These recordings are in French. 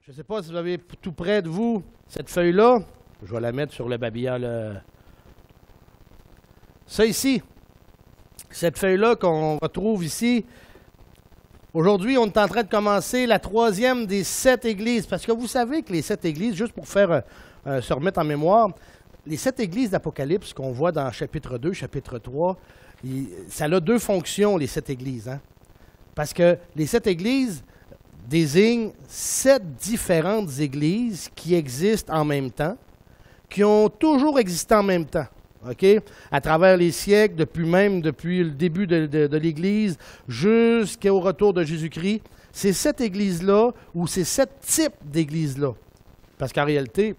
Je ne sais pas si vous avez tout près de vous cette feuille-là. Je vais la mettre sur le babillard. Ça ici, cette feuille-là qu'on retrouve ici. Aujourd'hui, on est en train de commencer la troisième des 7 églises. Parce que vous savez que les 7 églises, juste pour faire se remettre en mémoire, les 7 églises d'Apocalypse qu'on voit dans chapitre 2, chapitre 3, ça a 2 fonctions, les 7 églises. Hein? Parce que les 7 églises désigne 7 différentes églises qui existent en même temps, qui ont toujours existé en même temps, OK? À travers les siècles, depuis le début de l'Église jusqu'au retour de Jésus-Christ. Ces 7 églises-là, ou ces 7 types d'églises-là. Parce qu'en réalité,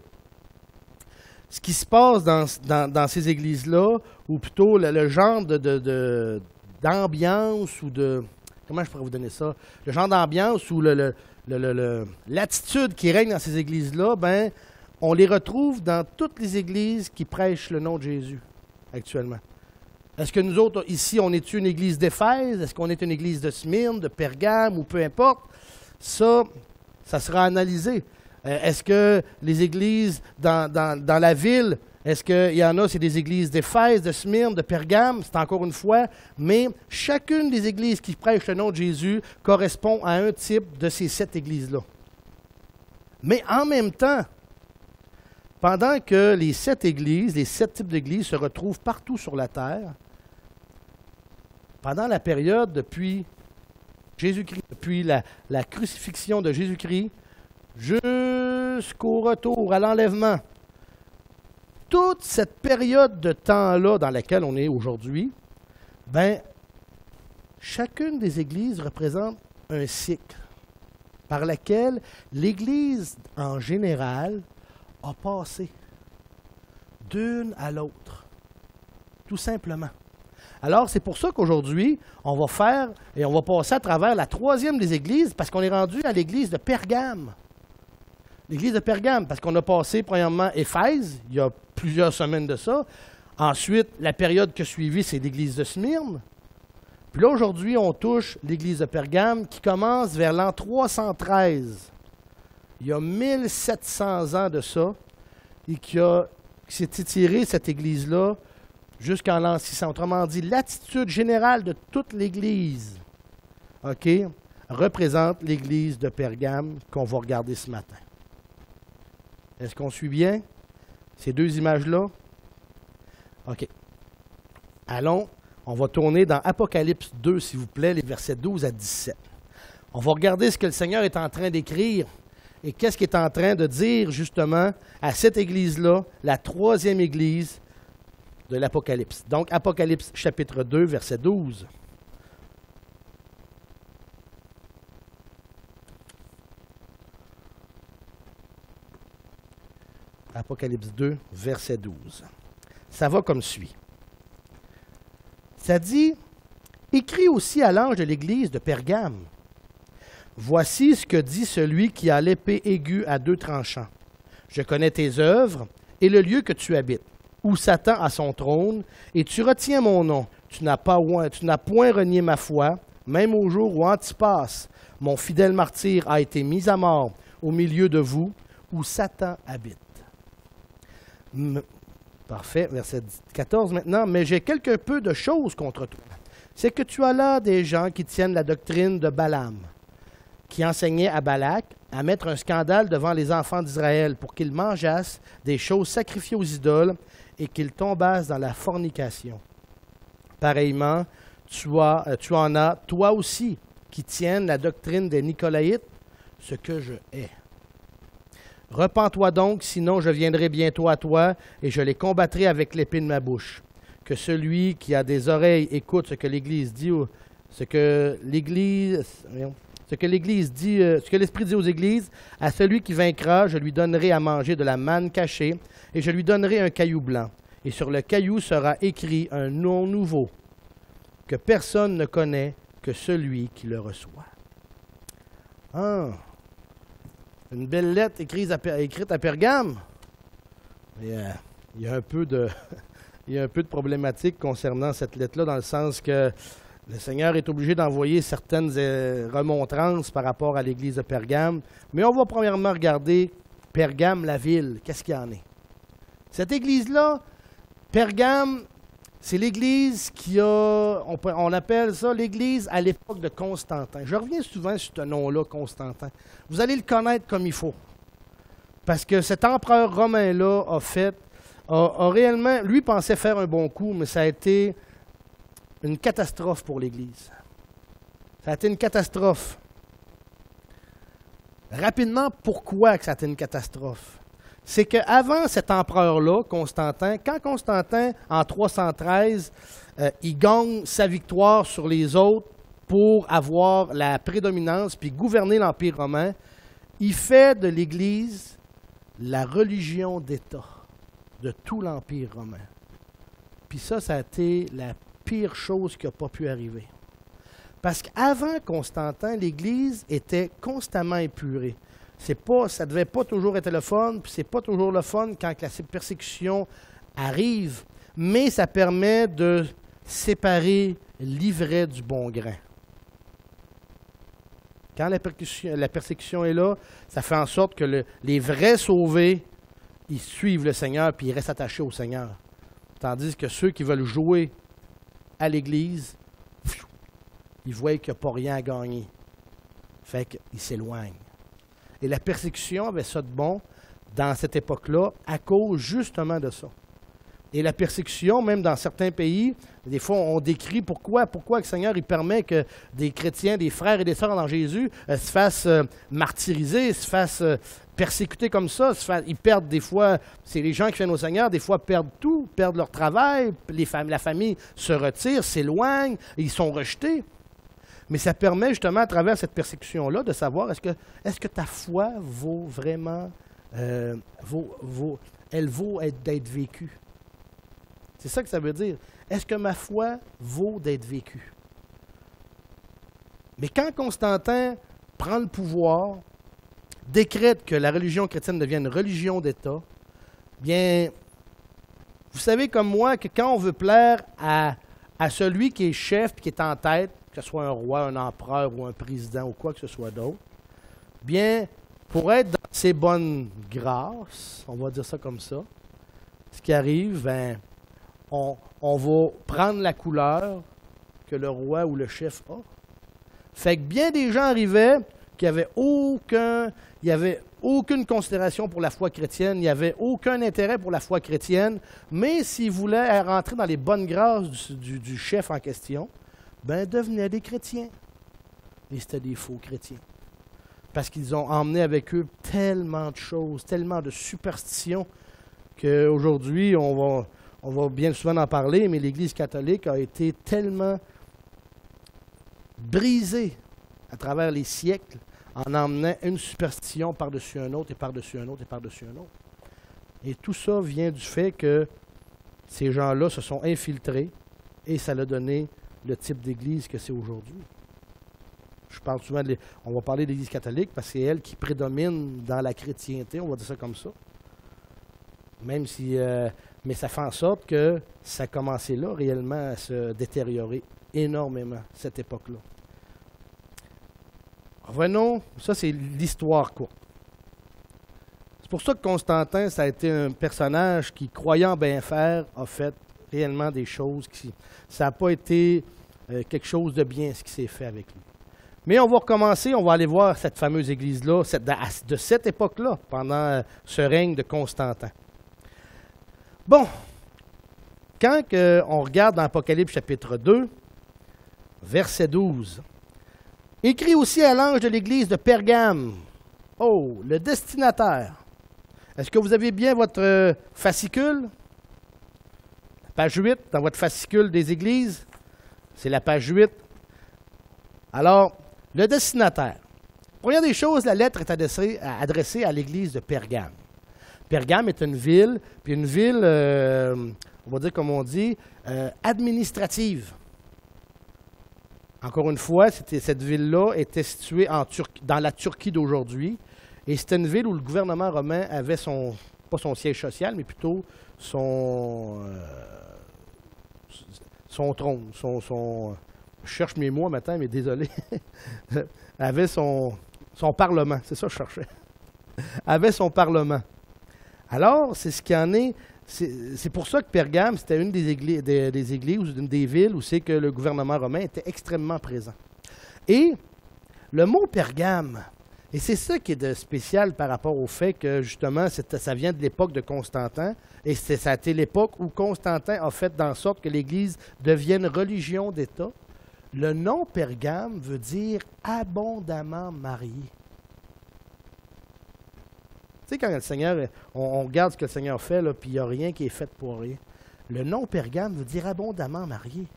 ce qui se passe dans ces églises-là, ou plutôt le genre d'ambiance ou de... Comment je pourrais vous donner ça? Le genre d'ambiance ou l'attitude qui règne dans ces églises-là, ben, on les retrouve dans toutes les églises qui prêchent le nom de Jésus actuellement. Est-ce que nous autres, ici, on est une église d'Éphèse? Est-ce qu'on est une église de Smyrne, de Pergame ou peu importe? Ça sera analysé. Est-ce que les églises dans la ville, est-ce qu'il y en a, c'est des églises d'Éphèse, de Smyrne, de Pergame? C'est encore une fois, mais chacune des églises qui prêchent le nom de Jésus correspond à un type de ces 7 églises-là. Mais en même temps, pendant que les 7 églises, les 7 types d'églises se retrouvent partout sur la terre, pendant la période depuis Jésus-Christ, depuis la crucifixion de Jésus-Christ, jusqu'au retour, à l'enlèvement, toute cette période de temps-là dans laquelle on est aujourd'hui, ben, chacune des églises représente un cycle par lequel l'Église en général a passé d'une à l'autre, tout simplement. Alors, c'est pour ça qu'aujourd'hui, on va faire et on va passer à travers la troisième des églises parce qu'on est rendu à l'église de Pergame. L'église de Pergame, parce qu'on a passé, premièrement, Éphèse, il y a plusieurs semaines de ça. Ensuite, la période qui a suivi, c'est l'église de Smyrne. Puis là, aujourd'hui, on touche l'église de Pergame qui commence vers l'an 313. Il y a 1700 ans de ça, et qui s'est étiré, cette église-là, jusqu'en l'an 600. Autrement dit, l'attitude générale de toute l'Église, OK, représente l'Église de Pergame qu'on va regarder ce matin. Est-ce qu'on suit bien ces 2 images-là? OK. Allons, on va tourner dans Apocalypse 2, s'il vous plaît, les versets 12 à 17. On va regarder ce que le Seigneur est en train d'écrire et qu'est-ce qu'il est en train de dire, justement, à cette Église-là, la troisième Église de l'Apocalypse. Donc, Apocalypse chapitre 2, verset 12. Apocalypse 2, verset 12. Ça va comme suit. Ça dit, « Écris aussi à l'ange de l'église de Pergame. Voici ce que dit celui qui a l'épée aiguë à 2 tranchants. Je connais tes œuvres et le lieu que tu habites, où Satan a son trône, et tu retiens mon nom. Tu n'as point renié ma foi, même au jour où Antipas, mon fidèle martyr, a été mis à mort au milieu de vous, où Satan habite. » Parfait, verset 14 maintenant. « Mais j'ai quelque peu de choses contre toi. C'est que tu as là des gens qui tiennent la doctrine de Balaam, qui enseignait à Balak à mettre un scandale devant les enfants d'Israël pour qu'ils mangeassent des choses sacrifiées aux idoles et qu'ils tombassent dans la fornication. Pareillement, tu en as, toi aussi, qui tiennent la doctrine des Nicolaïtes, ce que je hais. Repens-toi donc, sinon je viendrai bientôt à toi, et je les combattrai avec l'épée de ma bouche. Que celui qui a des oreilles écoute ce que l'Église dit, ce que l'Esprit dit aux Églises. À celui qui vaincra, je lui donnerai à manger de la manne cachée, et je lui donnerai un caillou blanc. Et sur le caillou sera écrit un nom nouveau, que personne ne connaît que celui qui le reçoit. Ah! Une belle lettre écrite à Pergame. Il y a un peu de problématique concernant cette lettre-là, dans le sens que le Seigneur est obligé d'envoyer certaines remontrances par rapport à l'église de Pergame. Mais on va premièrement regarder Pergame, la ville. Qu'est-ce qu'il y en est? Cette église-là, Pergame, c'est l'église qui a, on appelle ça l'église à l'époque de Constantin. Je reviens souvent sur ce nom-là, Constantin. Vous allez le connaître comme il faut. Parce que cet empereur romain-là a réellement, lui pensait faire un bon coup, mais ça a été une catastrophe pour l'Église. Ça a été une catastrophe. Rapidement, pourquoi que ça a été une catastrophe? C'est qu'avant cet empereur-là, Constantin, quand Constantin, en 313, il gagne sa victoire sur les autres pour avoir la prédominance puis gouverner l'Empire romain, il fait de l'Église la religion d'État de tout l'Empire romain. Puis ça a été la pire chose qui n'a pas pu arriver. Parce qu'avant Constantin, l'Église était constamment épurée. Ça ne devait pas toujours être le fun, puis c'est pas toujours le fun quand la persécution arrive, mais ça permet de séparer l'ivraie du bon grain. Quand la persécution est là, ça fait en sorte que les vrais sauvés, ils suivent le Seigneur puis ils restent attachés au Seigneur. Tandis que ceux qui veulent jouer à l'Église, ils voient qu'il n'y a pas rien à gagner. Fait qu'ils s'éloignent. Et la persécution avait ça de bon dans cette époque-là à cause justement de ça. Et la persécution, même dans certains pays, des fois on décrit pourquoi le Seigneur il permet que des chrétiens, des frères et des sœurs dans Jésus se fassent martyriser, se fassent persécuter comme ça. Ils perdent des fois, c'est les gens qui viennent au Seigneur, des fois perdent tout, perdent leur travail, la famille se retire, s'éloigne, ils sont rejetés. Mais ça permet justement à travers cette persécution-là de savoir est-ce que ta foi vaut vraiment, elle vaut d'être vécue. C'est ça que ça veut dire. Est-ce que ma foi vaut d'être vécue? Mais quand Constantin prend le pouvoir, décrète que la religion chrétienne devienne une religion d'État, bien, vous savez comme moi que quand on veut plaire à celui qui est chef et qui est en tête, que ce soit un roi, un empereur ou un président ou quoi que ce soit d'autre, bien, pour être dans ses bonnes grâces, on va dire ça comme ça, ce qui arrive, ben, on va prendre la couleur que le roi ou le chef a. Fait que bien des gens arrivaient qui n'avaient aucune considération pour la foi chrétienne, il n'y avait aucun intérêt pour la foi chrétienne, mais s'ils voulaient rentrer dans les bonnes grâces du chef en question, ben devenaient des chrétiens. Et c'était des faux chrétiens. Parce qu'ils ont emmené avec eux tellement de choses, tellement de superstitions, qu'aujourd'hui, on va bien souvent en parler, mais l'Église catholique a été tellement brisée à travers les siècles en emmenant une superstition par-dessus un autre et par-dessus un autre et par-dessus un autre. Et tout ça vient du fait que ces gens-là se sont infiltrés et ça a donné le type d'Église que c'est aujourd'hui. Je parle souvent on va parler de l'Église catholique parce que c'est elle qui prédomine dans la chrétienté, on va dire ça comme ça. Même si, mais ça fait en sorte que ça a commencé là réellement à se détériorer énormément, cette époque-là. Revenons, ça c'est l'histoire courte. C'est pour ça que Constantin, ça a été un personnage qui, croyant bien faire, a fait réellement des choses ça n'a pas été quelque chose de bien ce qui s'est fait avec lui. Mais on va recommencer, on va aller voir cette fameuse église-là, de cette époque-là, pendant ce règne de Constantin. Bon, quand on regarde dans Apocalypse chapitre 2, verset 12, « Écrit aussi à l'ange de l'église de Pergame, oh, le destinataire, Est-ce que vous avez bien votre fascicule? Page 8, dans votre fascicule des églises, c'est la page 8. Alors, le destinataire. Première des choses, la lettre est adressée à l'église de Pergame. Pergame est une ville, puis une ville, on va dire comme on dit, administrative. Encore une fois, cette ville-là était située dans la Turquie d'aujourd'hui, et c'était une ville où le gouvernement romain avait pas son siège social, mais plutôt son trône, je cherche mes mots maintenant, mais désolé, avait son parlement, c'est ça que je cherchais, avait son parlement. Alors, c'est ce qui en est, c'est pour ça que Pergame, c'était une des églises, une des villes où c'est que le gouvernement romain était extrêmement présent. Et le mot Pergame, et c'est ça qui est de spécial par rapport au fait que, justement, ça vient de l'époque de Constantin, et ça a été l'époque où Constantin a fait en sorte que l'Église devienne religion d'État. Le nom Pergame veut dire abondamment marié. Tu sais, quand le Seigneur, on regarde ce que le Seigneur fait, là, puis il n'y a rien qui est fait pour rien. Le nom Pergame veut dire abondamment marié.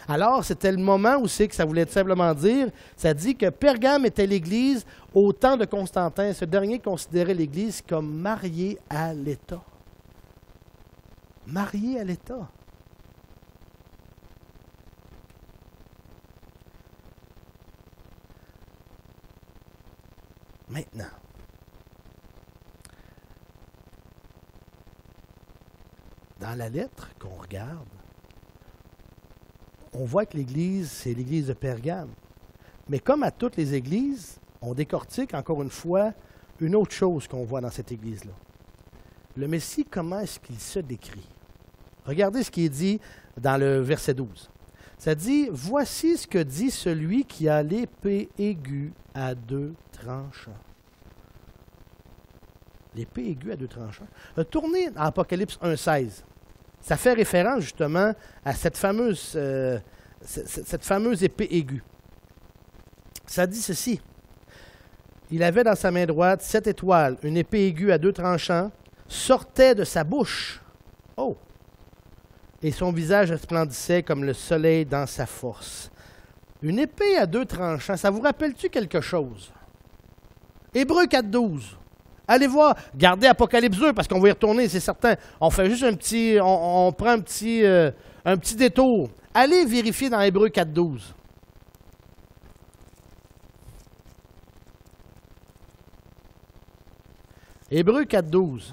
Alors, c'était le moment où c'est que ça voulait simplement dire, ça dit que Pergame était l'Église au temps de Constantin. Ce dernier considérait l'Église comme mariée à l'État. Mariée à l'État. Maintenant, dans la lettre qu'on regarde, on voit que l'Église, c'est l'Église de Pergame. Mais comme à toutes les églises, on décortique encore une fois une autre chose qu'on voit dans cette Église-là. Le Messie, comment est-ce qu'il se décrit? Regardez ce qui est dit dans le verset 12. Ça dit, « Voici ce que dit celui qui a l'épée aiguë à deux tranchants. » L'épée aiguë à deux tranchants. Tournez à Apocalypse 1,16. Ça fait référence justement à cette fameuse épée aiguë. Ça dit ceci. Il avait dans sa main droite 7 étoiles, une épée aiguë à deux tranchants, sortait de sa bouche. Oh! Et son visage resplendissait comme le soleil dans sa force. Une épée à deux tranchants, ça vous rappelle-tu quelque chose? Hébreux 4,12. Allez voir, gardez Apocalypse 2 parce qu'on va y retourner, c'est certain. On fait juste on prend un petit détour. Allez vérifier dans Hébreux 4,12. Hébreux 4,12.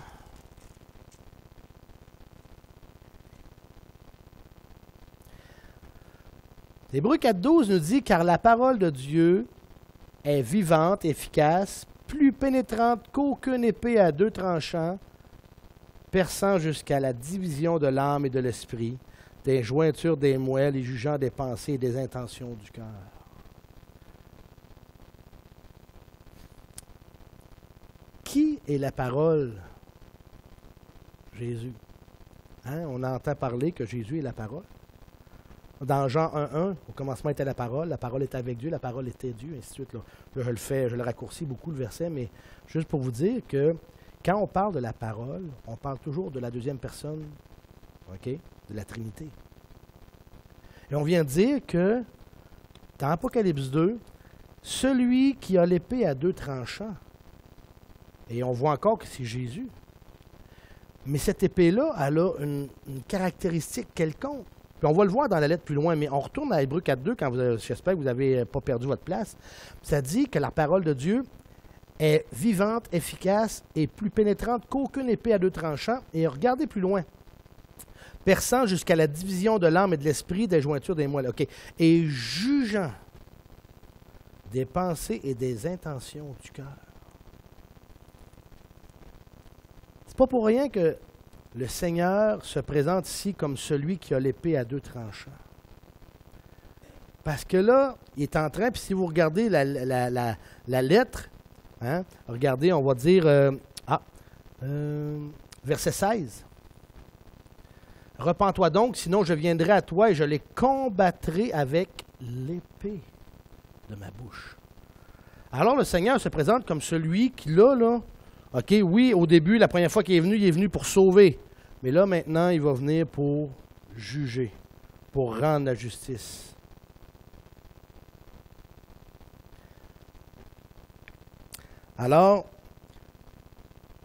Hébreux 4,12 nous dit « Car la parole de Dieu est vivante, efficace, plus pénétrante qu'aucune épée à deux tranchants, perçant jusqu'à la division de l'âme et de l'esprit, des jointures des moelles et jugeant des pensées et des intentions du cœur. » Qui est la parole? Jésus. Hein? On entend parler que Jésus est la parole. Dans Jean 1,1, au commencement était la parole était avec Dieu, la parole était Dieu, ainsi de suite. Là, je le raccourcis beaucoup le verset, mais juste pour vous dire que quand on parle de la parole, on parle toujours de la deuxième personne, okay, de la Trinité. Et on vient de dire que dans Apocalypse 2, celui qui a l'épée à deux tranchants, et on voit encore que c'est Jésus, mais cette épée-là, elle a une caractéristique quelconque. Puis on va le voir dans la lettre plus loin, mais on retourne à Hébreux 4,2 quand j'espère que vous n'avez pas perdu votre place. Ça dit que la parole de Dieu est vivante, efficace et plus pénétrante qu'aucune épée à deux tranchants. Et regardez plus loin. Perçant jusqu'à la division de l'âme et de l'esprit, des jointures des moelles. Okay. Et jugeant des pensées et des intentions du cœur. C'est pas pour rien que le Seigneur se présente ici comme celui qui a l'épée à deux tranchants. Parce que là, il est en train, puis si vous regardez la lettre, hein, regardez, on va dire, verset 16. « Repens-toi donc, sinon je viendrai à toi et je les combattrai avec l'épée de ma bouche. » Alors le Seigneur se présente comme celui qui, là, OK, oui, au début, la première fois qu'il est venu pour sauver. Mais là, maintenant, il va venir pour juger, pour rendre la justice. Alors,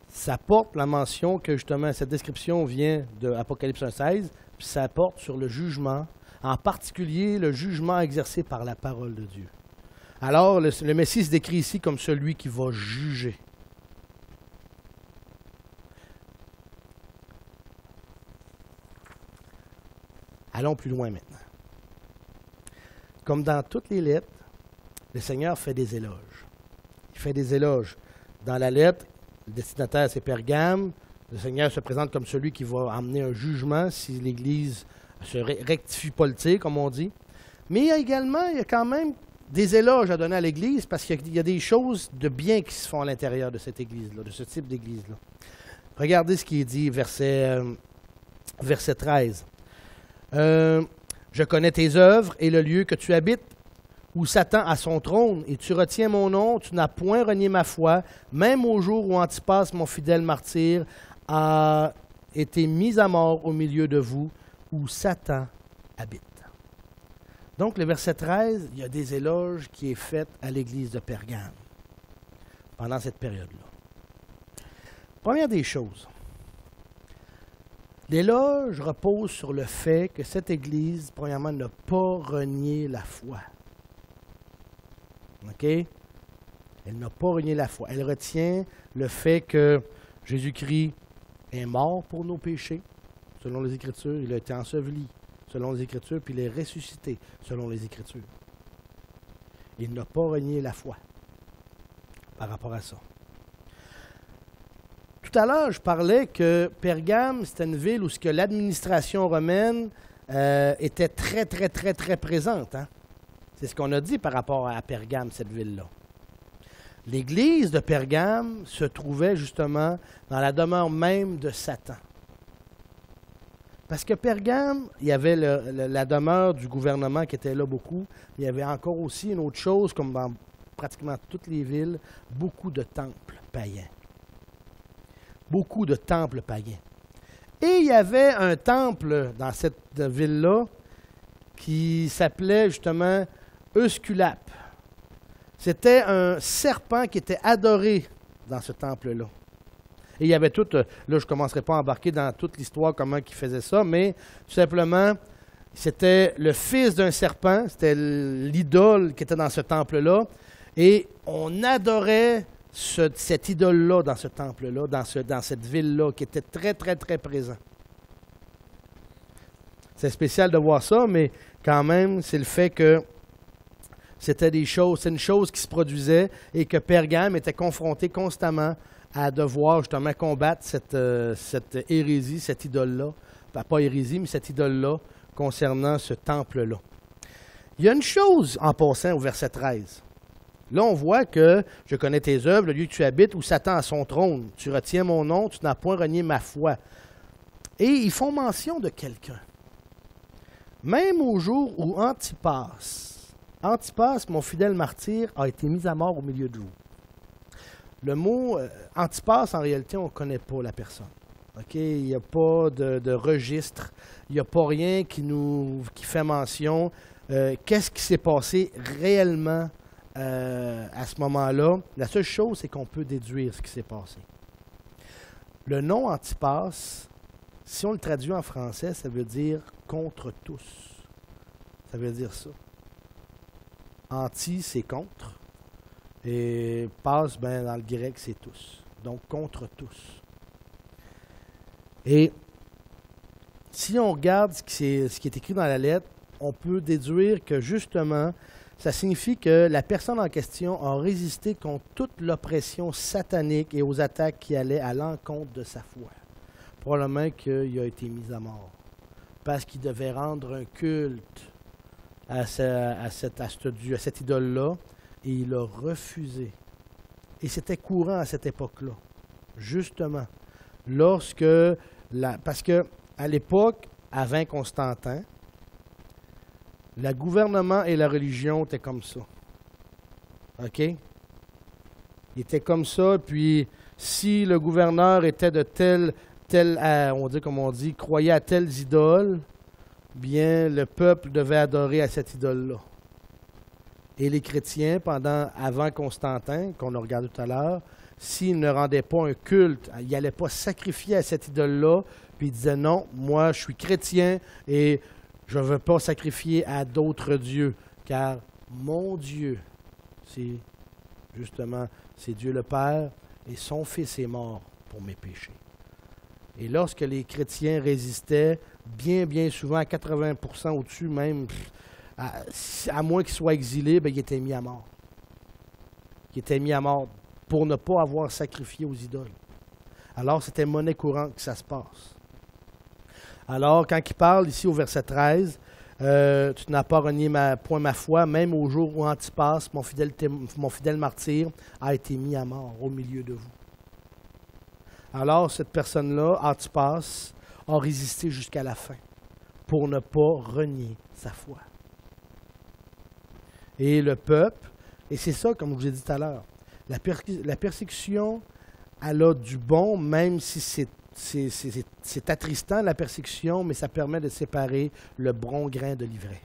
ça porte la mention que justement cette description vient de Apocalypse 1,16, puis ça porte sur le jugement, en particulier le jugement exercé par la parole de Dieu. Alors, le Messie se décrit ici comme celui qui va juger. Allons plus loin maintenant. Comme dans toutes les lettres, le Seigneur fait des éloges. Il fait des éloges. Dans la lettre, le destinataire, c'est Pergame. Le Seigneur se présente comme celui qui va amener un jugement si l'Église ne se rectifie pas le tir, comme on dit. Mais il y a quand même des éloges à donner à l'Église parce qu'il y a des choses de bien qui se font à l'intérieur de cette Église-là, de ce type d'Église-là. Regardez ce qui est dit, verset 13. Je connais tes œuvres et le lieu que tu habites, où Satan a son trône, et tu retiens mon nom, tu n'as point renié ma foi, même au jour où Antipas, mon fidèle martyr, a été mis à mort au milieu de vous, où Satan habite. Donc, le verset 13, il y a des éloges qui est fait à l'église de Pergame pendant cette période-là. Première des choses, l'éloge repose sur le fait que cette Église, premièrement, n'a pas renié la foi. OK? Elle n'a pas renié la foi. Elle retient le fait que Jésus-Christ est mort pour nos péchés, selon les Écritures. Il a été enseveli, selon les Écritures, puis il est ressuscité, selon les Écritures. Il n'a pas renié la foi par rapport à ça. Tout à l'heure, je parlais que Pergame, c'était une ville où l'administration romaine était très, très, très, très présente. Hein? C'est ce qu'on a dit par rapport à Pergame, cette ville-là. L'église de Pergame se trouvait justement dans la demeure même de Satan. Parce que Pergame, il y avait la demeure du gouvernement qui était là beaucoup. Il y avait encore aussi une autre chose, comme dans pratiquement toutes les villes, beaucoup de temples païens. Beaucoup de temples païens. Et il y avait un temple dans cette ville-là qui s'appelait justement Eusculape. C'était un serpent qui était adoré dans ce temple-là. Et il y avait tout, là je ne commencerai pas à embarquer dans toute l'histoire, comment il faisait ça, mais tout simplement, c'était le fils d'un serpent, c'était l'idole qui était dans ce temple-là, et on adorait cette idole-là dans ce temple-là, dans cette ville-là, qui était très, très, très présent. C'est spécial de voir ça, mais quand même, c'est le fait que c'est une chose qui se produisait et que Pergame était confronté constamment à devoir justement combattre cette hérésie, cette idole-là. Pas hérésie, mais cette idole-là concernant ce temple-là. Il y a une chose en passant au verset 13. Là, on voit que « Je connais tes œuvres, le lieu que tu habites, où Satan a son trône. Tu retiens mon nom, tu n'as point renié ma foi. » Et ils font mention de quelqu'un. Même au jour où Antipas, mon fidèle martyr, a été mis à mort au milieu de vous. Le mot Antipas, en réalité, on ne connaît pas la personne. Okay? Il n'y a pas de registre, il n'y a pas rien qui fait mention. Qu'est-ce qui s'est passé réellement à ce moment-là? La seule chose, c'est qu'on peut déduire ce qui s'est passé. Le nom Antipas, si on le traduit en français, ça veut dire « contre tous ». Ça veut dire ça. Anti, c'est contre. Et passe, dans le grec, c'est tous. Donc, contre tous. Et si on regarde ce qui est écrit dans la lettre, on peut déduire que justement, ça signifie que la personne en question a résisté contre toute l'oppression satanique et aux attaques qui allaient à l'encontre de sa foi. Probablement qu'il a été mis à mort. Parce qu'il devait rendre un culte à cette idole-là, et il a refusé. Et c'était courant à cette époque-là, justement. Parce qu'à l'époque, avant Constantin, le gouvernement et la religion étaient comme ça. OK? Ils étaient comme ça, puis si le gouverneur était de croyait à telles idoles, bien, le peuple devait adorer à cette idole-là. Et les chrétiens, avant Constantin, qu'on a regardé tout à l'heure, s'ils ne rendaient pas un culte, ils n'allaient pas sacrifier à cette idole-là, puis ils disaient non, moi je suis chrétien et je ne veux pas sacrifier à d'autres dieux, car mon Dieu, c'est Dieu le Père, et son Fils est mort pour mes péchés. Et lorsque les chrétiens résistaient, bien souvent, à 80% au-dessus même, à moins qu'ils soient exilés, bien, ils étaient mis à mort. Ils étaient mis à mort pour ne pas avoir sacrifié aux idoles. Alors, c'était monnaie courante que ça se passe. Alors, quand il parle ici au verset 13, tu n'as pas renié point ma foi, même au jour où Antipas, mon fidèle martyr, a été mis à mort au milieu de vous. Alors, cette personne-là, Antipas, a résisté jusqu'à la fin pour ne pas renier sa foi. Et le peuple, et c'est ça, comme je vous ai dit tout à l'heure, la persécution, elle a du bon, même si c'est attristant la persécution, mais ça permet de séparer le bon grain de l'ivraie.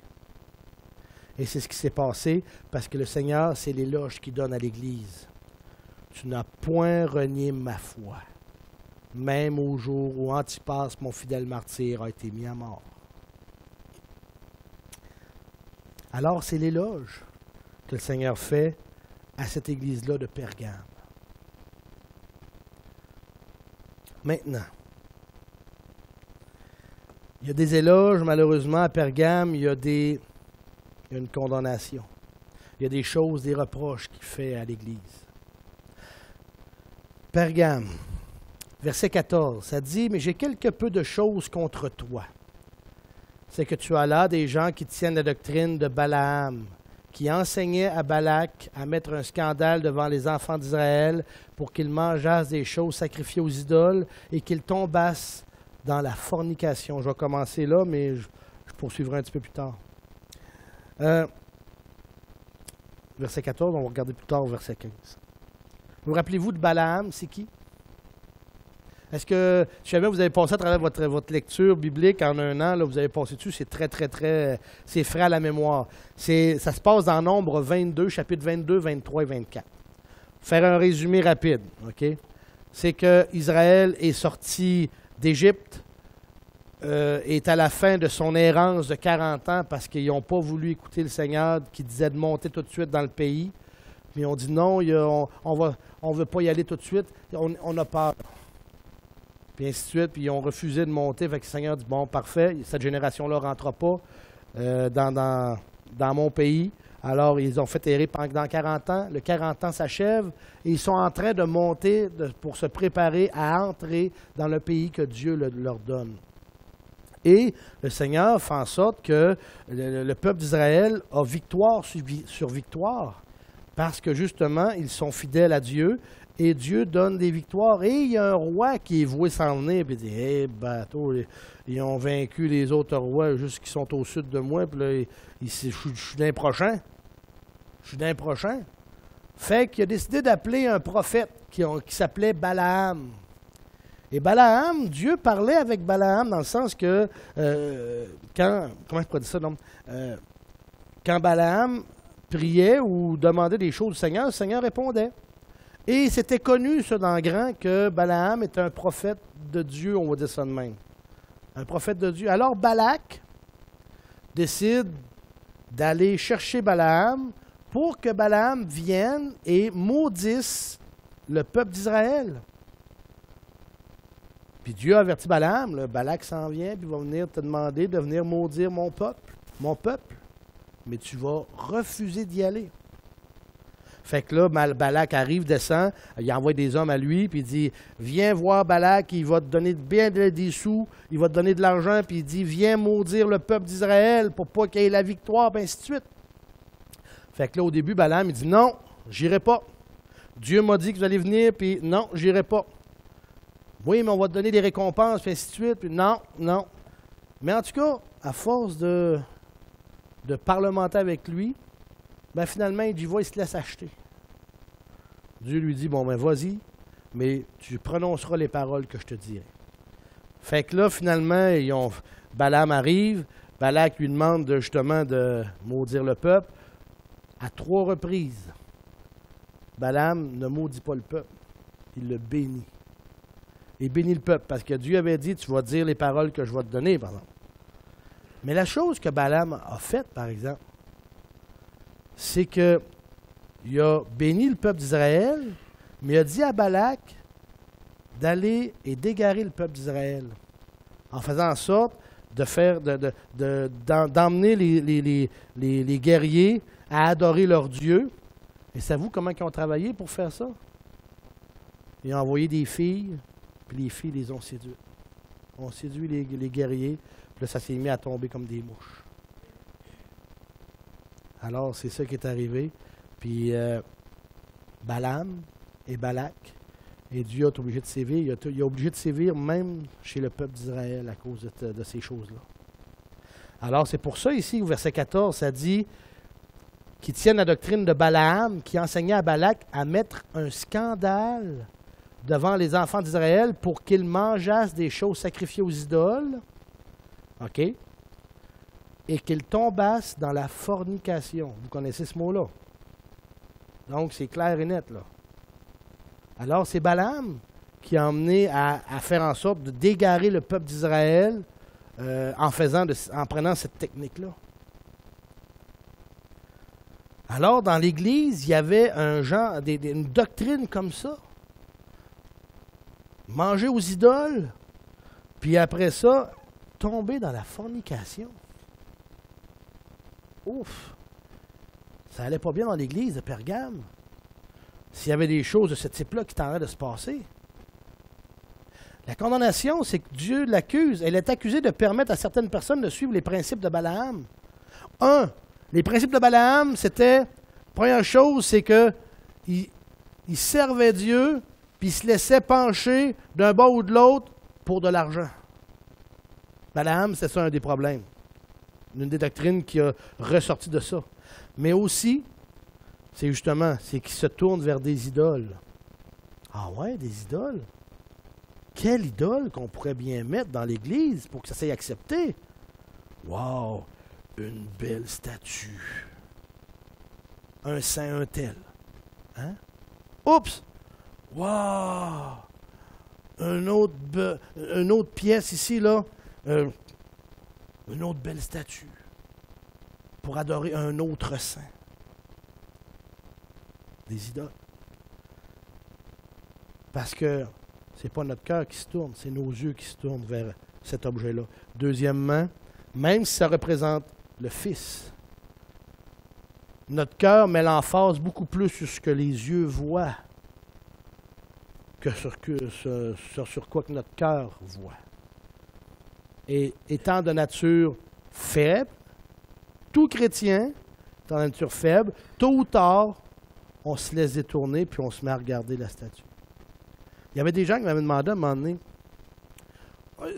Et c'est ce qui s'est passé, parce que le Seigneur, c'est l'éloge qu'il donne à l'Église. Tu n'as point renié ma foi, même au jour où Antipas, mon fidèle martyr, a été mis à mort. Alors, c'est l'éloge que le Seigneur fait à cette Église-là de Pergame. Maintenant, il y a des éloges, malheureusement, à Pergame, il y a une condamnation. Il y a des choses, des reproches qu'il fait à l'Église. Pergame, verset 14, ça dit « Mais j'ai quelque peu de choses contre toi. C'est que tu as là des gens qui tiennent la doctrine de Balaam, qui enseignait à Balak à mettre un scandale devant les enfants d'Israël pour qu'ils mangeassent des choses sacrifiées aux idoles et qu'ils tombassent dans la fornication. » Je vais commencer là, mais je poursuivrai un petit peu plus tard. Verset 14, on va regarder plus tard au verset 15. Vous rappelez-vous de Balaam, c'est qui? Est-ce que, si jamais vous avez passé à travers votre lecture biblique en un an, là, vous avez passé dessus, c'est c'est frais à la mémoire. Ça se passe dans Nombre 22, chapitres 22, 23 et 24. Faire un résumé rapide, OK? C'est que Israël est sorti d'Égypte, est à la fin de son errance de 40 ans parce qu'ils n'ont pas voulu écouter le Seigneur qui disait de monter tout de suite dans le pays. Puis on dit non, on veut pas y aller tout de suite, on a peur. Puis ainsi de suite, puis ils ont refusé de monter. Fait que le Seigneur dit, bon, parfait, cette génération-là ne rentrera pas dans mon pays. Alors, ils ont fait errer pendant 40 ans. Le 40 ans s'achève et ils sont en train de monter pour se préparer à entrer dans le pays que Dieu leur donne. Et le Seigneur fait en sorte que le peuple d'Israël a victoire sur victoire parce que justement, ils sont fidèles à Dieu. Et Dieu donne des victoires. Et il y a un roi qui est voué s'en venir. Puis il dit, hé, bateau, ils ont vaincu les autres rois juste qui sont au sud de moi. Puis là, je suis d'un prochain. Je suis d'un prochain. Fait qu'il a décidé d'appeler un prophète qui s'appelait Balaam. Et Balaam, Dieu parlait avec Balaam dans le sens que comment je pourrais dire ça, non? Quand Balaam priait ou demandait des choses au Seigneur, le Seigneur répondait. Et c'était connu, ça, dans le grand, que Balaam était un prophète de Dieu, on va dire ça de même. Un prophète de Dieu. Alors Balak décide d'aller chercher Balaam pour que Balaam vienne et maudisse le peuple d'Israël. Puis Dieu a averti Balaam, là, Balak s'en vient, puis il va venir te demander de venir maudire mon peuple. Mais tu vas refuser d'y aller. Fait que là, Balak arrive, descend, il envoie des hommes à lui, puis il dit, viens voir Balak, il va te donner bien des sous, il va te donner de l'argent, puis il dit, viens maudire le peuple d'Israël pour pas qu'il y ait la victoire, puis ainsi de suite. Fait que là, au début, Balaam, il dit, non, j'irai pas. Dieu m'a dit que vous allez venir, puis non, j'irai pas. Oui, mais on va te donner des récompenses, puis ainsi de suite, puis non. Mais en tout cas, à force de parlementer avec lui, ben finalement, il dit, va, il se laisse acheter. Dieu lui dit, bon, ben vas-y, mais tu prononceras les paroles que je te dirai. Fait que là, finalement, Balaam arrive, Balak lui demande justement de maudire le peuple. À 3 reprises, Balaam ne maudit pas le peuple, il le bénit. Il bénit le peuple, parce que Dieu avait dit, tu vas dire les paroles que je vais te donner, par exemple. Mais la chose que Balaam a faite, par exemple, c'est qu'il a béni le peuple d'Israël, mais il a dit à Balak d'aller et d'égarer le peuple d'Israël, en faisant en sorte d'emmener les guerriers à adorer leur Dieu. Et savez-vous comment ils ont travaillé pour faire ça? Ils ont envoyé des filles, puis les filles les ont séduites. Ils ont séduit les guerriers, puis là, ça s'est mis à tomber comme des mouches. Alors, c'est ça qui est arrivé. Puis, Balaam et Balak, et Dieu est obligé de sévir. Il est obligé de sévir même chez le peuple d'Israël à cause de ces choses-là. Alors, c'est pour ça ici, au verset 14, ça dit qu'ils tiennent la doctrine de Balaam, qui enseignait à Balak à mettre un scandale devant les enfants d'Israël pour qu'ils mangeassent des choses sacrifiées aux idoles, OK? Et qu'ils tombassent dans la fornication. Vous connaissez ce mot-là? Donc, c'est clair et net, là. Alors, c'est Balaam qui a emmené à faire en sorte de d'égarer le peuple d'Israël en prenant cette technique-là. Alors, dans l'Église, il y avait une doctrine comme ça. Manger aux idoles, puis après ça, tomber dans la fornication. Ouf! Ça allait pas bien dans l'Église de Pergame. S'il y avait des choses de ce type-là qui étaient en train de se passer. La condamnation, c'est que Dieu l'accuse. Elle est accusée de permettre à certaines personnes de suivre les principes de Balaam. Les principes de Balaam, c'était, première chose, c'est qu'il servait Dieu, puis il se laissait pencher d'un bord ou de l'autre pour de l'argent. Balaam, c'est ça un des problèmes. Une des doctrines qui a ressorti de ça. Mais aussi, c'est qu'il se tourne vers des idoles. Ah ouais, des idoles? Quelle idole qu'on pourrait bien mettre dans l'Église pour que ça soit accepté? Wow! Une belle statue. Un saint, un tel. Hein? Oups! Wow! Une autre pièce ici, là. Une autre belle statue. Pour adorer un autre saint. Des idoles. Parce que ce n'est pas notre cœur qui se tourne, c'est nos yeux qui se tournent vers cet objet-là. Deuxièmement, même si ça représente le Fils, notre cœur met l'emphase beaucoup plus sur ce que les yeux voient que sur quoi que notre cœur voit. Et étant de nature faible, tout chrétien, étant de nature faible, tôt ou tard, on se laisse détourner puis on se met à regarder la statue. Il y avait des gens qui m'avaient demandé à un moment donné,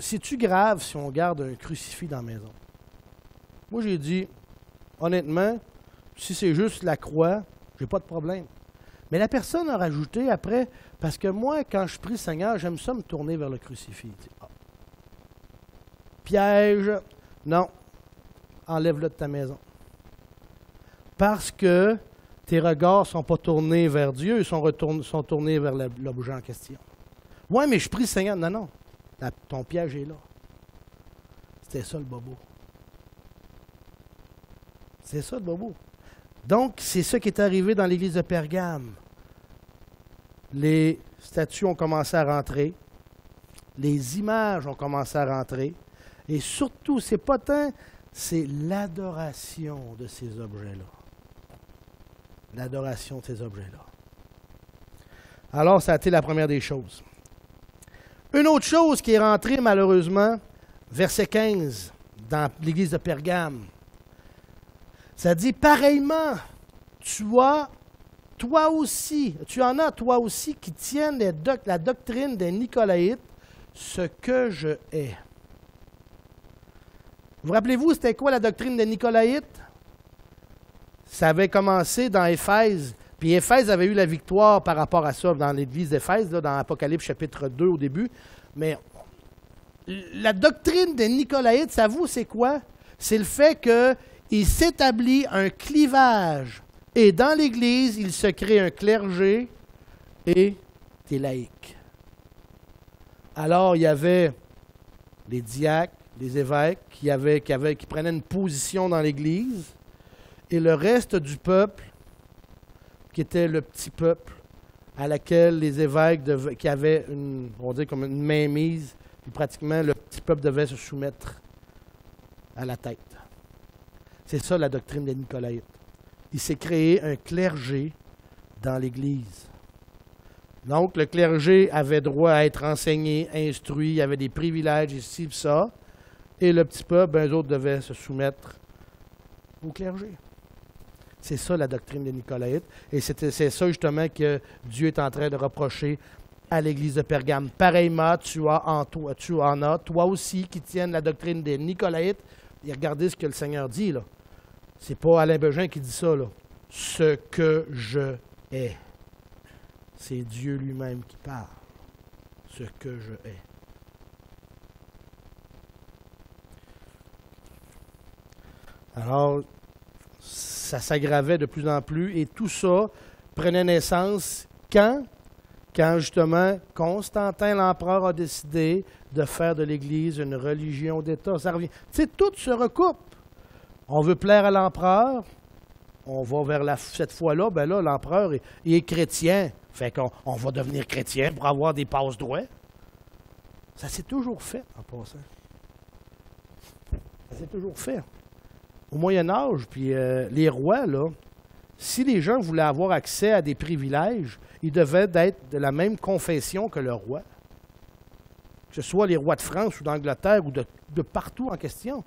c'est-tu grave si on garde un crucifix dans la maison? Moi, j'ai dit, honnêtement, si c'est juste la croix, j'ai pas de problème. Mais la personne a rajouté après, parce que moi, quand je prie le Seigneur, j'aime ça me tourner vers le crucifix. Piège, non, enlève-le de ta maison. Parce que tes regards ne sont pas tournés vers Dieu, ils sont tournés vers l'objet en question. Oui, mais je prie le Seigneur. Non, non, ton piège est là. C'était ça le bobo. C'est ça le bobo. Donc, c'est ça qui est arrivé dans l'église de Pergame. Les statues ont commencé à rentrer, les images ont commencé à rentrer, et surtout, c'est l'adoration de ces objets-là. L'adoration de ces objets-là. Alors, ça a été la première des choses. Une autre chose qui est rentrée, malheureusement, verset 15, dans l'église de Pergame, ça dit, pareillement, tu en as toi aussi qui tiennent la doctrine des Nicolaïtes, ce que je hais. Vous rappelez-vous, c'était quoi la doctrine des Nicolaïtes? Ça avait commencé dans Éphèse, Puis Éphèse avait eu la victoire par rapport à ça dans l'église d'Éphèse, là, dans Apocalypse chapitre 2 au début. Mais la doctrine des Nicolaïtes, ça vous, c'est quoi? C'est le fait qu'il s'établit un clivage. Et dans l'Église, il se crée un clergé et des laïcs. Alors, il y avait les diacres, les évêques qui prenaient une position dans l'Église, et le reste du peuple, qui était le petit peuple, à laquelle les évêques qui avaient on va dire comme une mainmise, puis pratiquement le petit peuple devait se soumettre à la tête. C'est ça la doctrine des Nicolaïtes. Il s'est créé un clergé dans l'Église. Donc, le clergé avait droit à être enseigné, instruit, il y avait des privilèges ici et ça. Et le petit peuple, eux autres devaient se soumettre au clergé. C'est ça la doctrine des Nicolaïtes. Et c'est ça justement que Dieu est en train de reprocher à l'Église de Pergame. Pareillement, tu en as, toi aussi, qui tiennent la doctrine des Nicolaïtes. Et regardez ce que le Seigneur dit, là. C'est pas Alain Beugin qui dit ça, là. Ce que je hais. C'est Dieu lui-même qui parle. Ce que je hais. Alors, ça s'aggravait de plus en plus et tout ça prenait naissance quand justement Constantin l'empereur a décidé de faire de l'Église une religion d'État. Ça revient. Tu sais, tout se recoupe. On veut plaire à l'empereur, on va vers cette fois-là, ben là, l'empereur il est chrétien. Fait qu'on va devenir chrétien pour avoir des passe-droits. Ça s'est toujours fait, en passant. Ça s'est toujours fait. Au Moyen Âge, puis les rois, là, si les gens voulaient avoir accès à des privilèges, ils devaient être de la même confession que le roi. Que ce soit les rois de France ou d'Angleterre ou de partout en question.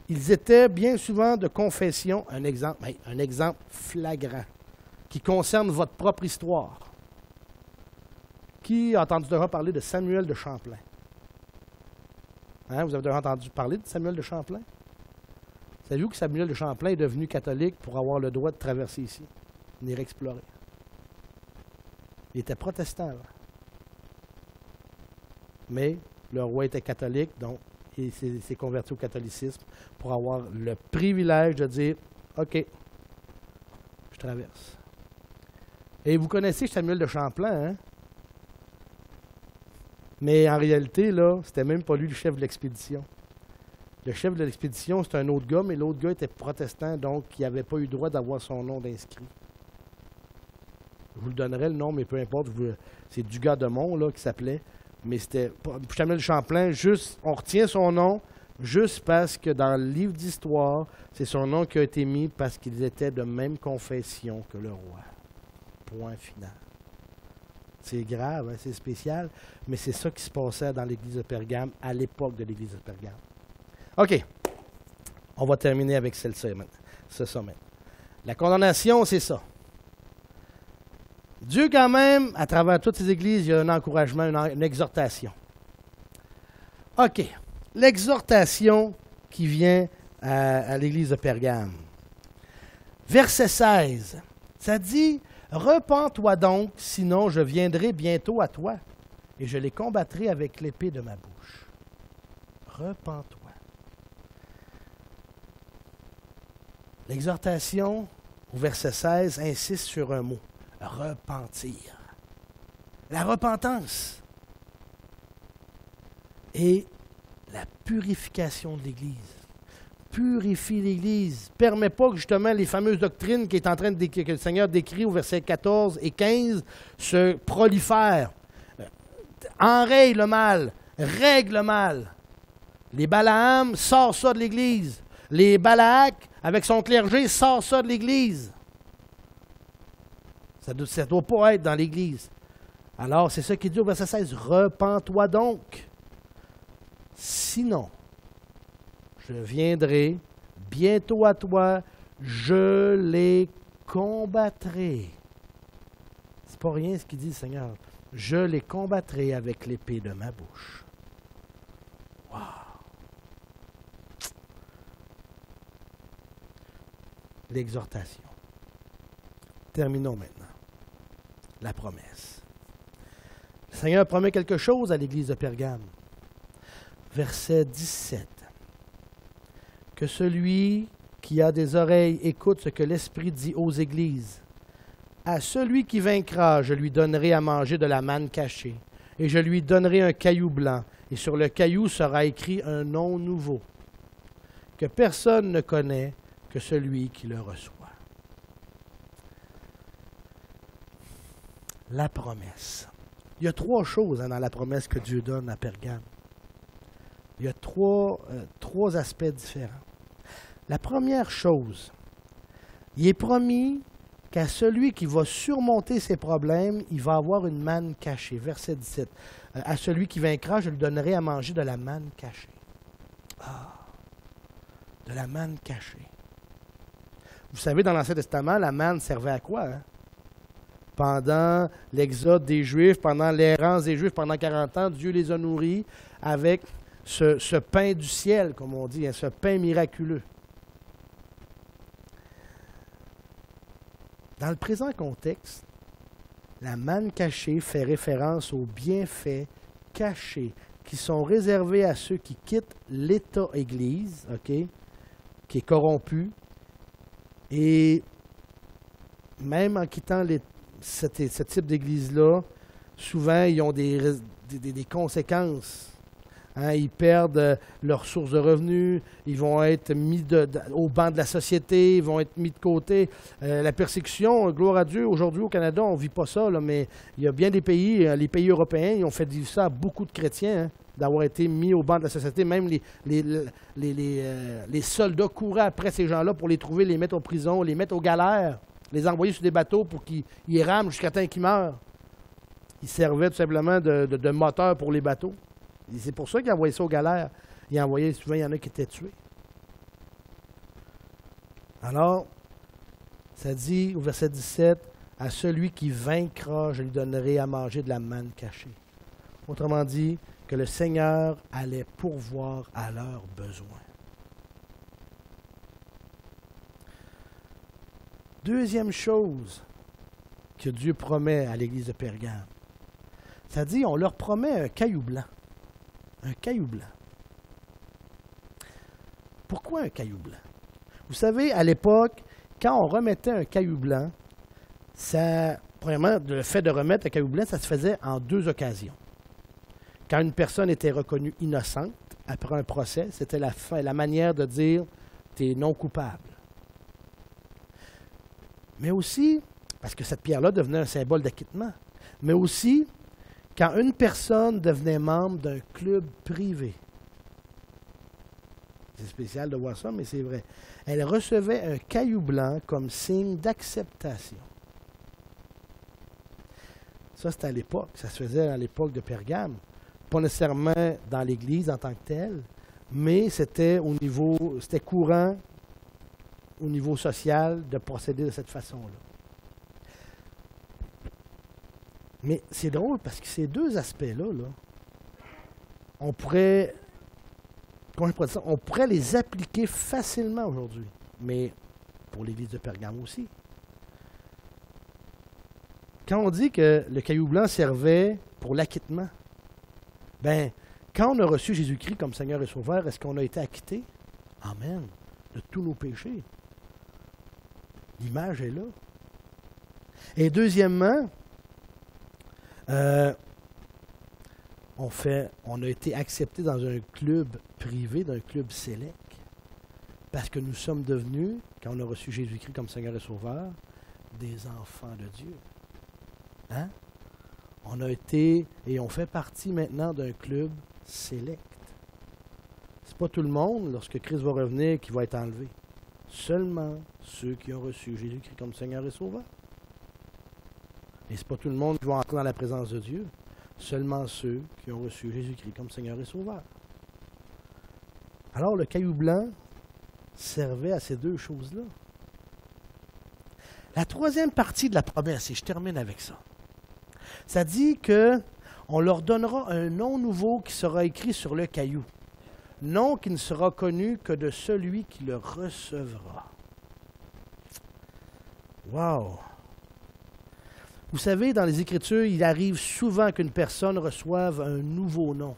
Ils étaient bien souvent de confession, un exemple flagrant, qui concerne votre propre histoire. Qui a entendu déjà parler de Samuel de Champlain? Hein, vous avez déjà entendu parler de Samuel de Champlain? Savez-vous que Samuel de Champlain est devenu catholique pour avoir le droit de traverser ici, venir explorer? Il était protestant, là. Mais le roi était catholique, donc il s'est converti au catholicisme pour avoir le privilège de dire « OK, je traverse ». Et vous connaissez Samuel de Champlain, hein? Mais en réalité, là, c'était même pas lui le chef de l'expédition. Le chef de l'expédition, c'était un autre gars, mais l'autre gars était protestant, donc il n'avait pas eu le droit d'avoir son nom d'inscrit. Je vous le donnerai le nom, mais peu importe. C'est Dugas-de-Mont, là, qui s'appelait. Mais c'était Samuel de Champlain, on retient son nom juste parce que dans le livre d'histoire, c'est son nom qui a été mis parce qu'ils étaient de même confession que le roi. Point final. C'est grave, hein, c'est spécial, mais c'est ça qui se passait dans l'Église de Pergame, à l'époque de l'Église de Pergame. OK. On va terminer avec celle-ci maintenant. C'est ça maintenant. La condamnation, c'est ça. Dieu, quand même, à travers toutes ces églises, il y a un encouragement, une exhortation. OK. L'exhortation qui vient à l'église de Pergame. Verset 16. Ça dit, « Repens-toi donc, sinon je viendrai bientôt à toi, et je les combattrai avec l'épée de ma bouche. » Repens-toi. L'exhortation, au verset 16, insiste sur un mot. Repentir. La repentance. Et la purification de l'Église. Purifie l'Église. Permet pas que justement les fameuses doctrines qui est en train que le Seigneur décrit au verset 14 et 15 se prolifèrent. Enraye le mal. Règle le mal. Les Balaam sortent ça de l'Église. Les Balak, avec son clergé, sortent ça de l'Église. Ça ne doit pas être dans l'Église. Alors, c'est ça qu'il dit au verset 16. Repens-toi donc. Sinon, je viendrai bientôt à toi, je les combattrai. C'est pas rien ce qu'il dit le Seigneur. Je les combattrai avec l'épée de ma bouche. Wow! L'exhortation. Terminons maintenant. la promesse. Le Seigneur promet quelque chose à l'Église de Pergame. Verset 17. Que celui qui a des oreilles écoute ce que l'Esprit dit aux églises. À celui qui vaincra, je lui donnerai à manger de la manne cachée, et je lui donnerai un caillou blanc, et sur le caillou sera écrit un nom nouveau, que personne ne connaît que celui qui le reçoit. La promesse. Il y a trois choses dans la promesse que Dieu donne à Pergame. Il y a trois aspects différents. La première chose, il est promis qu'à celui qui va surmonter ses problèmes, il va avoir une manne cachée. Verset 17. À celui qui vaincra, je lui donnerai à manger de la manne cachée. Ah, de la manne cachée. Vous savez, dans l'Ancien Testament, la manne servait à quoi? Hein? Pendant l'exode des Juifs, pendant l'errance des Juifs, pendant 40 ans, Dieu les a nourris avec ce pain du ciel, comme on dit, hein, ce pain miraculeux. Dans le présent contexte, la manne cachée fait référence aux bienfaits cachés qui sont réservés à ceux qui quittent l'État-Église, okay, qui est corrompu, et même en quittant ce type d'Église-là, souvent ils ont des conséquences. Hein, ils perdent leurs sources de revenus, ils vont être mis au banc de la société, ils vont être mis de côté. La persécution, gloire à Dieu, aujourd'hui au Canada, on ne vit pas ça, là, mais il y a bien des pays, les pays européens, ils ont fait vivre ça à beaucoup de chrétiens, hein, d'avoir été mis au banc de la société. Même les soldats couraient après ces gens-là pour les trouver, les mettre en prison, les mettre aux galères, les envoyer sur des bateaux pour qu'ils rament jusqu'à temps qu'ils meurent. Ils servaient tout simplement de moteur pour les bateaux. Et c'est pour ça qu'il envoyait ça aux galères. Il envoyait souvent, il y en a qui étaient tués. Alors, ça dit au verset 17, « À celui qui vaincra, je lui donnerai à manger de la manne cachée. » Autrement dit, que le Seigneur allait pourvoir à leurs besoins. Deuxième chose que Dieu promet à l'Église de Pergame, ça dit, on leur promet un caillou blanc. Un caillou blanc. Pourquoi un caillou blanc? Vous savez, à l'époque, quand on remettait un caillou blanc, premièrement, le fait de remettre un caillou blanc, ça se faisait en deux occasions. Quand une personne était reconnue innocente, après un procès, c'était la manière de dire « tu es non coupable ». Mais aussi, parce que cette pierre-là devenait un symbole d'acquittement, mais aussi quand une personne devenait membre d'un club privé. C'est spécial de voir ça, mais c'est vrai. Elle recevait un caillou blanc comme signe d'acceptation. Ça, c'était à l'époque. Ça se faisait à l'époque de Pergame. Pas nécessairement dans l'Église en tant que telle, mais c'était courant au niveau social de procéder de cette façon-là. Mais c'est drôle parce que ces deux aspects-là, on pourrait les appliquer facilement aujourd'hui, mais pour l'Église de Pergame aussi. Quand on dit que le caillou blanc servait pour l'acquittement, bien, quand on a reçu Jésus-Christ comme Seigneur et Sauveur, est-ce qu'on a été acquitté? Amen. De tous nos péchés. L'image est là. Et deuxièmement, on a été accepté dans un club privé, dans un club sélect, parce que nous sommes devenus, quand on a reçu Jésus-Christ comme Seigneur et Sauveur, des enfants de Dieu. Hein? On a été et on fait partie maintenant d'un club sélect. C'est pas tout le monde, lorsque Christ va revenir, qui va être enlevé. Seulement ceux qui ont reçu Jésus-Christ comme Seigneur et Sauveur. Et ce n'est pas tout le monde qui va entrer dans la présence de Dieu. Seulement ceux qui ont reçu Jésus-Christ comme Seigneur et Sauveur. Alors, le caillou blanc servait à ces deux choses-là. La troisième partie de la promesse, et je termine avec ça, ça dit qu'on leur donnera un nom nouveau qui sera écrit sur le caillou. Nom qui ne sera connu que de celui qui le recevra. Wow! Vous savez, dans les Écritures, il arrive souvent qu'une personne reçoive un nouveau nom.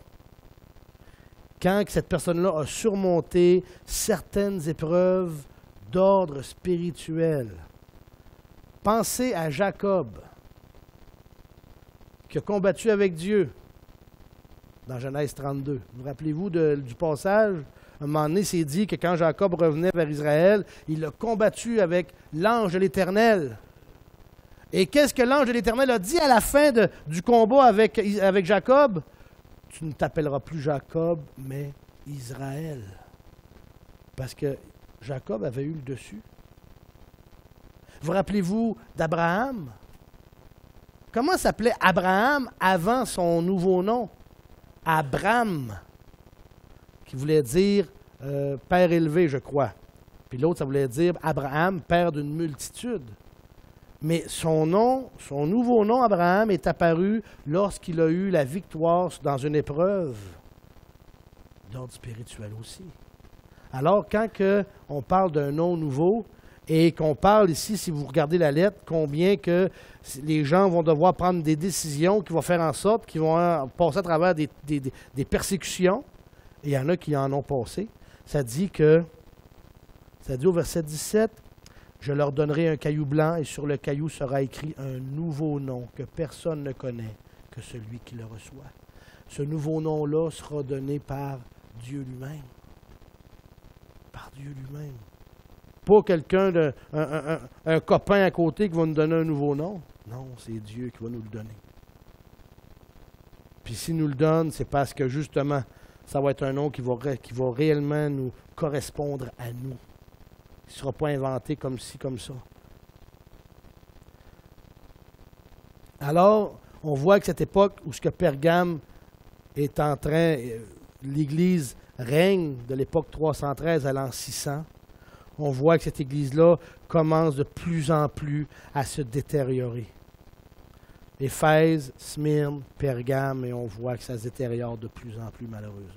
Quand cette personne-là a surmonté certaines épreuves d'ordre spirituel. Pensez à Jacob, qui a combattu avec Dieu dans Genèse 32. Vous rappelez-vous du passage? À un moment donné, c'est dit que quand Jacob revenait vers Israël, il a combattu avec l'ange de l'Éternel. Et qu'est-ce que l'ange de l'Éternel a dit à la fin du combat avec Jacob? Tu ne t'appelleras plus Jacob, mais Israël. Parce que Jacob avait eu le dessus. Vous rappelez-vous d'Abraham? Comment s'appelait Abraham avant son nouveau nom? Abram, qui voulait dire père élevé, je crois. Puis l'autre, ça voulait dire Abraham, père d'une multitude. Mais son nouveau nom, Abraham, est apparu lorsqu'il a eu la victoire dans une épreuve d'ordre spirituel aussi. Alors, quand on parle d'un nom nouveau, et qu'on parle ici, si vous regardez la lettre, combien que les gens vont devoir prendre des décisions qui vont faire en sorte qu'ils vont passer à travers des persécutions, et il y en a qui en ont passé. Ça dit au verset 17, « Je leur donnerai un caillou blanc, et sur le caillou sera écrit un nouveau nom que personne ne connaît que celui qui le reçoit. Ce nouveau nom-là sera donné par Dieu lui-même. » Par Dieu lui-même. Pas quelqu'un, un copain à côté qui va nous donner un nouveau nom. Non, c'est Dieu qui va nous le donner. Puis s'il nous le donne, c'est parce que justement, ça va être un nom qui va réellement nous correspondre à nous. Il ne sera pas inventé comme ci, comme ça. Alors, on voit que cette époque où ce que Pergame est en train, l'Église règne de l'époque 313 à l'an 600, on voit que cette Église-là commence de plus en plus à se détériorer. Éphèse, Smyrne, Pergame, et on voit que ça se détériore de plus en plus malheureusement.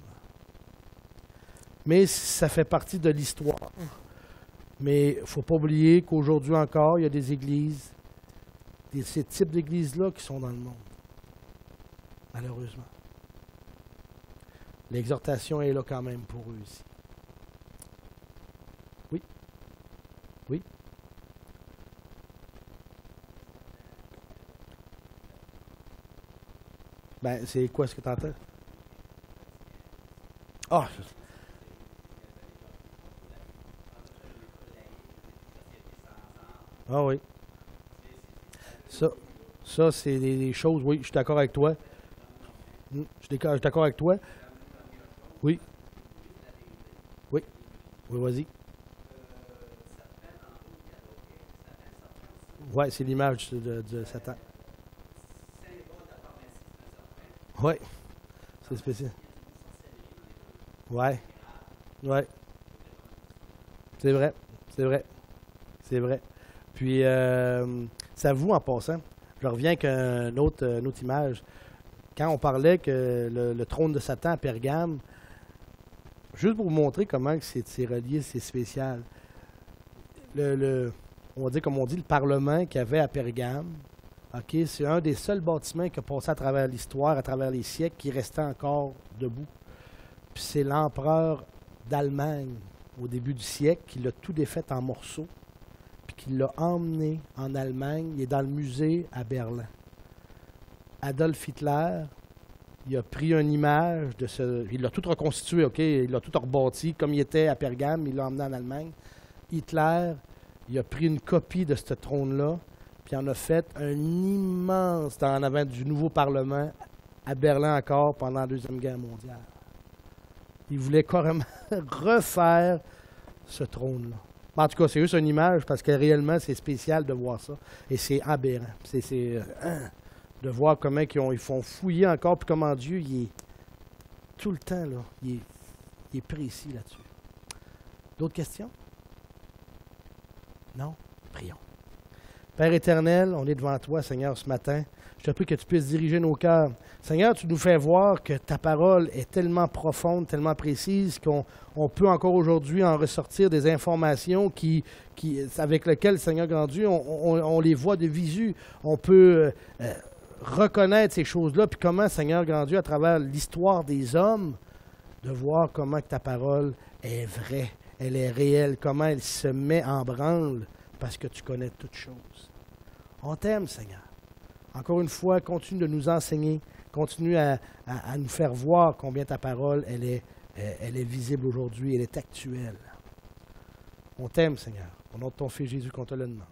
Mais ça fait partie de l'histoire. Mais il ne faut pas oublier qu'aujourd'hui encore, il y a des églises, ces types d'églises-là qui sont dans le monde. Malheureusement. L'exhortation est là quand même pour eux ici. Oui? Oui? Ben, c'est quoi ce que tu entends? Ah! Ah oui. Ça c'est des choses, oui, je suis d'accord avec toi. Je suis d'accord avec toi. Oui. Oui. Oui, vas-y. Oui, c'est l'image de Satan. Oui. C'est spécial. Oui. Oui. C'est vrai. C'est vrai. C'est vrai. Puis, ça vous, en passant, je reviens avec une autre image. Quand on parlait que le trône de Satan à Pergame, juste pour vous montrer comment c'est relié, c'est spécial. On va dire, comme on dit, le Parlement qu'il y avait à Pergame, okay, c'est un des seuls bâtiments qui a passé à travers l'histoire, à travers les siècles, qui restait encore debout. Puis c'est l'empereur d'Allemagne, au début du siècle, qui l'a tout défait en morceaux, puis qui l'a emmené en Allemagne. Il est dans le musée à Berlin. Adolf Hitler, il a pris une image de ce... Il l'a tout reconstitué, OK? Il l'a tout rebâti comme il était à Pergame, il l'a emmené en Allemagne. Hitler, il a pris une copie de ce trône-là, puis en a fait un immense, en avant du nouveau Parlement, à Berlin encore, pendant la Deuxième Guerre mondiale. Il voulait carrément refaire ce trône-là. En tout cas, c'est juste une image, parce que réellement, c'est spécial de voir ça. Et c'est aberrant. De voir comment ils font fouiller encore, puis comment Dieu, il est tout le temps, là, il est précis là-dessus. D'autres questions? Non? Prions. Père éternel, on est devant toi, Seigneur, ce matin. Je te prie que tu puisses diriger nos cœurs. Seigneur, tu nous fais voir que ta parole est tellement profonde, tellement précise, qu'on peut encore aujourd'hui en ressortir des informations avec lesquelles, Seigneur grand Dieu, on les voit de visu. On peut reconnaître ces choses-là, puis comment, Seigneur grand Dieu, à travers l'histoire des hommes, de voir comment que ta parole est vraie, elle est réelle, comment elle se met en branle, parce que tu connais toutes choses. On t'aime, Seigneur. Encore une fois, continue de nous enseigner, continue à nous faire voir combien ta parole, elle est visible aujourd'hui, elle est actuelle. On t'aime, Seigneur. Au nom de ton Fils Jésus, qu'on te le demande.